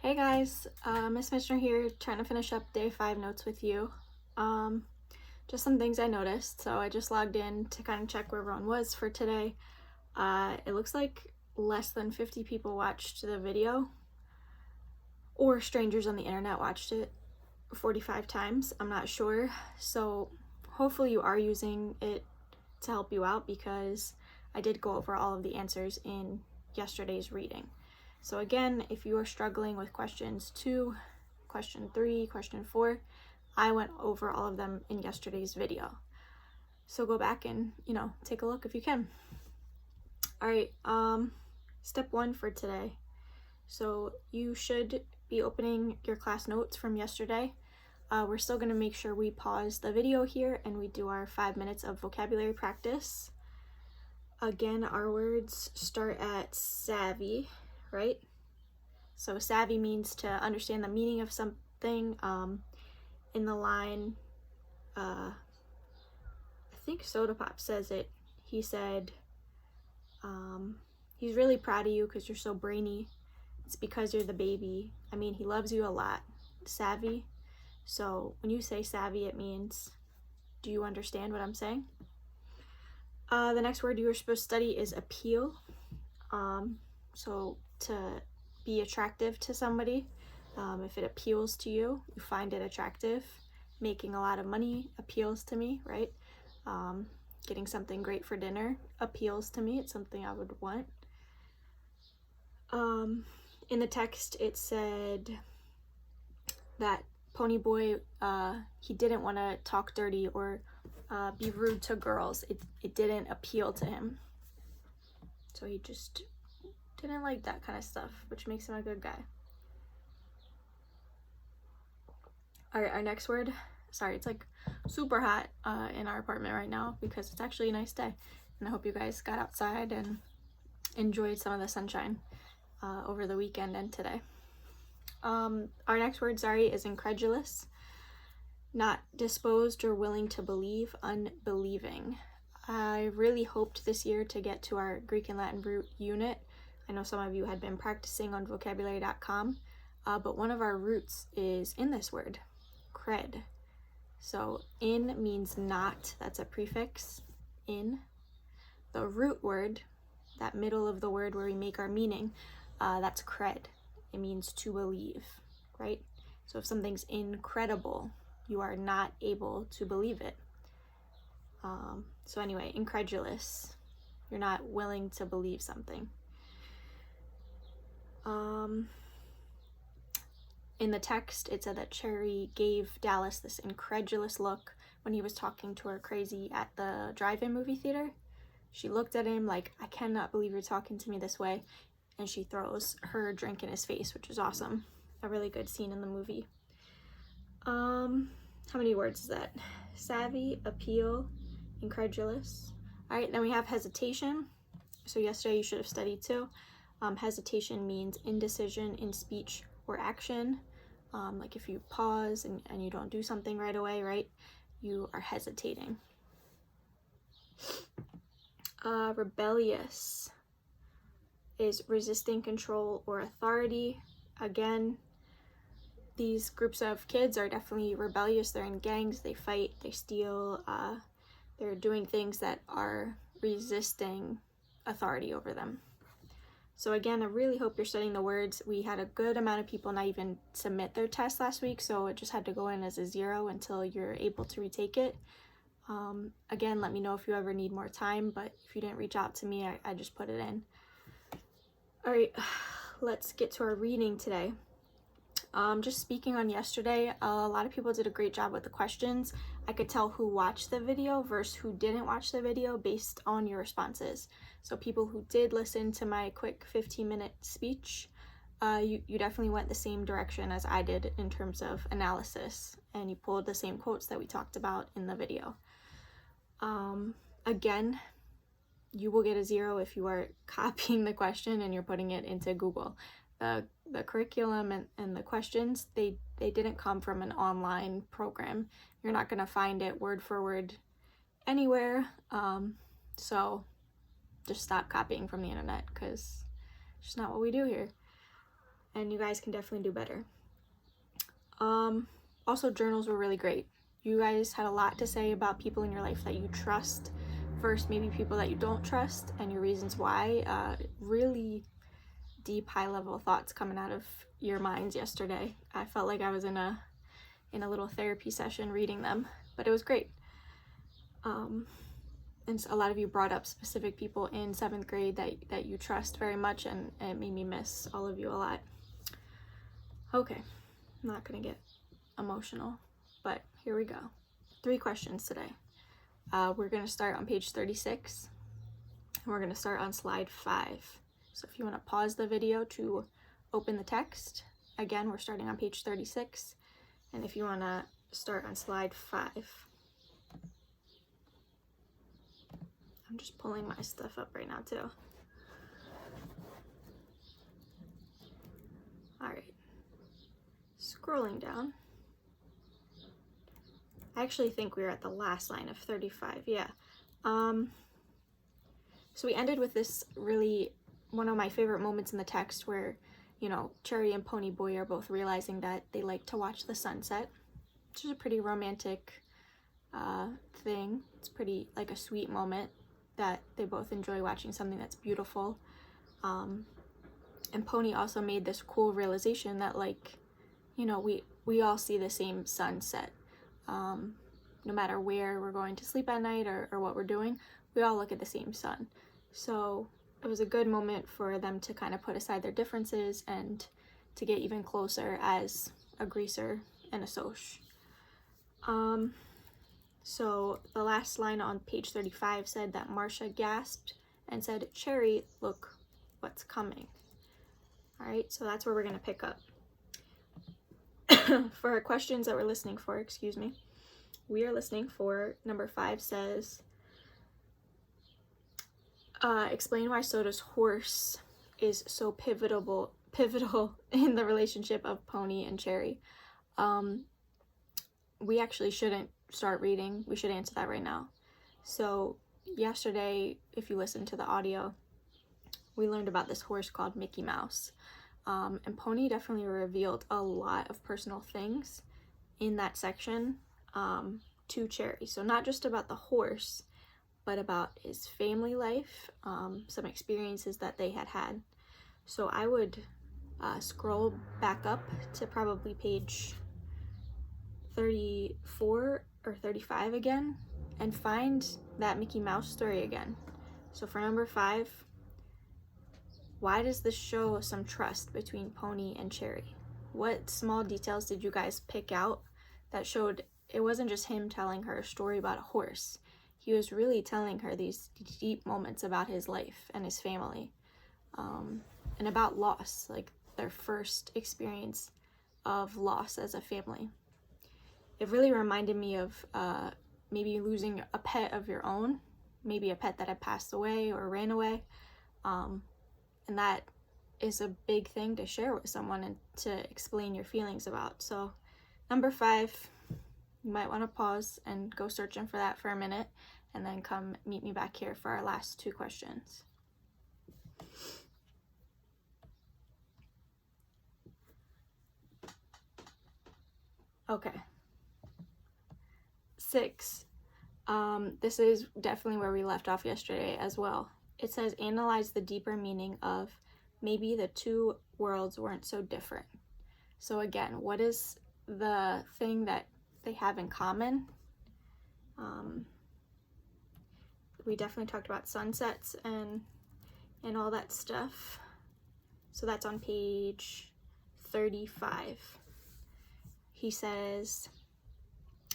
Hey guys, Miss Michener here, trying to finish up day 5 notes with you. Just some things I noticed, so I just logged in to kind of check where everyone was for today. It looks like less than 50 people watched the video, or strangers on the internet watched it 45 times, I'm not sure. So hopefully you are using it to help you out, because I did go over all of the answers in yesterday's reading. So again, if you are struggling with questions 2, question 3, question 4, I went over all of them in yesterday's video. So go back and, take a look if you can. All right, step 1 for today. So you should be opening your class notes from yesterday. We're still going to make sure we pause the video here and we do our 5 minutes of vocabulary practice. Again, our words start at savvy, right? So savvy means to understand the meaning of something. In the line, I think Soda Pop says it. He said, he's really proud of you because you're so brainy. It's because you're the baby. I mean, he loves you a lot. Savvy. So when you say savvy, it means, do you understand what I'm saying? The next word you were supposed to study is appeal. So to be attractive to somebody, if it appeals to you, you find it attractive. Making a lot of money appeals to me, right? Getting something great for dinner appeals to me. It's something I would want. In the text, it said that Ponyboy, he didn't want to talk dirty or be rude to girls. It didn't appeal to him. So he just didn't like that kind of stuff, which makes him a good guy. All right, our next word. Sorry, it's like super hot in our apartment right now because it's actually a nice day. And I hope you guys got outside and enjoyed some of the sunshine over the weekend and today. Our next word, is incredulous. Not disposed or willing to believe, unbelieving. I really hoped this year to get to our Greek and Latin root unit. I know some of you had been practicing on vocabulary.com, but one of our roots is in this word, cred. So in means not, that's a prefix, in. The root word, that middle of the word where we make our meaning, that's cred. It means to believe, right? So if something's incredible, you are not able to believe it. So anyway, incredulous. You're not willing to believe something. In the text, it said that Cherry gave Dallas this incredulous look when he was talking to her crazy at the drive-in movie theater. She looked at him like, I cannot believe you're talking to me this way. And she throws her drink in his face, which is awesome. A really good scene in the movie. How many words is that? Savvy, appeal, incredulous. All right, then we have hesitation. So yesterday you should have studied too. Hesitation means indecision in speech or action. Like if you pause and you don't do something right away, right? You are hesitating. Rebellious is resisting control or authority. Again, these groups of kids are definitely rebellious. They're in gangs, they fight, they steal, they're doing things that are resisting authority over them. So again, I really hope you're studying the words. We had a good amount of people not even submit their test last week, so it just had to go in as a 0 until you're able to retake it. Again, let me know if you ever need more time, but if you didn't reach out to me, I just put it in. All right, let's get to our reading today. Just speaking on yesterday, a lot of people did a great job with the questions. I could tell who watched the video versus who didn't watch the video based on your responses. So people who did listen to my quick 15-minute speech, you definitely went the same direction as I did in terms of analysis, and you pulled the same quotes that we talked about in the video. Again, you will get a 0 if you are copying the question and you're putting it into Google. The curriculum and the questions, they didn't come from an online program. You're not going to find it word for word anywhere. So just stop copying from the internet, because it's just not what we do here. and you guys can definitely do better. Also, journals were really great. You guys had a lot to say about people in your life that you trust versus maybe people that you don't trust, and your reasons why. Really deep, high-level thoughts coming out of your minds yesterday. I felt like I was in a little therapy session reading them, but it was great. And a lot of you brought up specific people in 7th grade that you trust very much, and it made me miss all of you a lot. Okay, I'm not gonna get emotional, but here we go. 3 questions today. We're gonna start on page 36, and we're gonna start on slide 5. So if you wanna pause the video to open the text, again, we're starting on page 36, and if you wanna start on slide 5. I'm just pulling my stuff up right now too. All right, scrolling down. I actually think we were at the last line of 35, yeah. So we ended with this really, one of my favorite moments in the text where, you know, Cherry and Ponyboy are both realizing that they like to watch the sunset, which is a pretty romantic thing. It's pretty, like, a sweet moment that they both enjoy watching something that's beautiful. And Pony also made this cool realization that, like, you know, we all see the same sunset. No matter where we're going to sleep at night or what we're doing, we all look at the same sun. So it was a good moment for them to kind of put aside their differences and to get even closer as a greaser and a Soc. So the last line on page 35 said that Marcia gasped and said, "Cherry, look what's coming." All right, so that's where we're gonna pick up. For our questions that we're listening for, we are listening for number 5 says, explain why Soda's horse is so pivotal in the relationship of Pony and Cherry. We actually shouldn't start reading. We should answer that right now. So yesterday, if you listened to the audio, we learned about this horse called Mickey Mouse. And Pony definitely revealed a lot of personal things in that section to Cherry. So not just about the horse, but about his family life, some experiences that they had. So I would scroll back up to probably page 34 or 35 again and find that Mickey Mouse story again. So for number 5, why does this show some trust between Pony and Cherry? What small details did you guys pick out that showed it wasn't just him telling her a story about a horse? He was really telling her these deep moments about his life and his family, and about loss, like their first experience of loss as a family. It really reminded me of maybe losing a pet of your own, maybe a pet that had passed away or ran away. And that is a big thing to share with someone and to explain your feelings about. So number 5, you might want to pause and go searching for that for a minute, and then come meet me back here for our last 2 questions. Okay. 6. This is definitely where we left off yesterday as well. It says, analyze the deeper meaning of maybe the 2 worlds weren't so different. So again, what is the thing that they have in common? We definitely talked about sunsets and all that stuff. So that's on page 35. He says,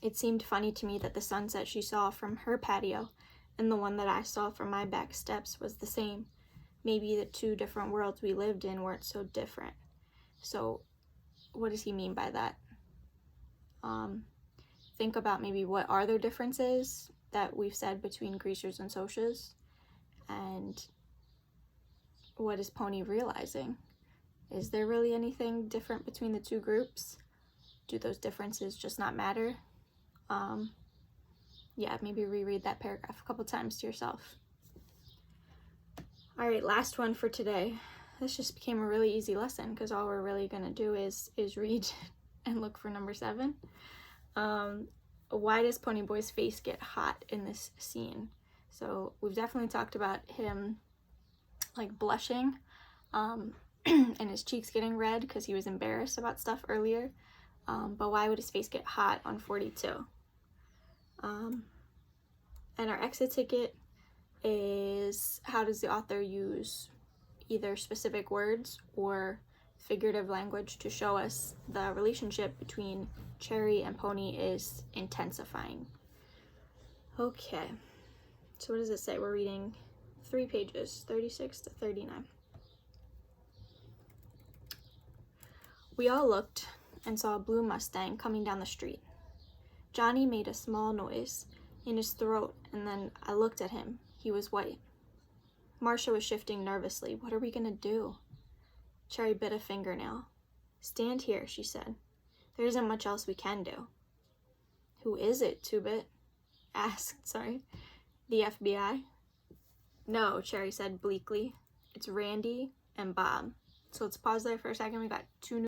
it seemed funny to me that the sunset she saw from her patio and the one that I saw from my back steps was the same. Maybe the 2 different worlds we lived in weren't so different. So what does he mean by that? Think about maybe what are their differences that we've said between greasers and Socs, and what is Pony realizing? Is there really anything different between the 2 groups? Do those differences just not matter? Yeah, maybe reread that paragraph a couple times to yourself. All right, last one for today. this just became a really easy lesson because all we're really gonna do is read and look for number 7. Why does Ponyboy's face get hot in this scene? So we've definitely talked about him like blushing and his cheeks getting red because he was embarrassed about stuff earlier. But why would his face get hot on 42? And our exit ticket is, how does the author use either specific words or figurative language to show us the relationship between Cherry and Pony is intensifying? Okay, so what does it say? We're reading 3 pages, 36 to 39. We all looked and saw a blue Mustang coming down the street. Johnny made a small noise in his throat, and then I looked at him. He was white. Marcia was shifting nervously. What are we gonna do? Cherry bit a fingernail. Stand here, she said. There isn't much else we can do. Who is it, Two-Bit? Asked, sorry. The FBI? No, Cherry said bleakly. It's Randy and Bob. So let's pause there for a second. We got 2 new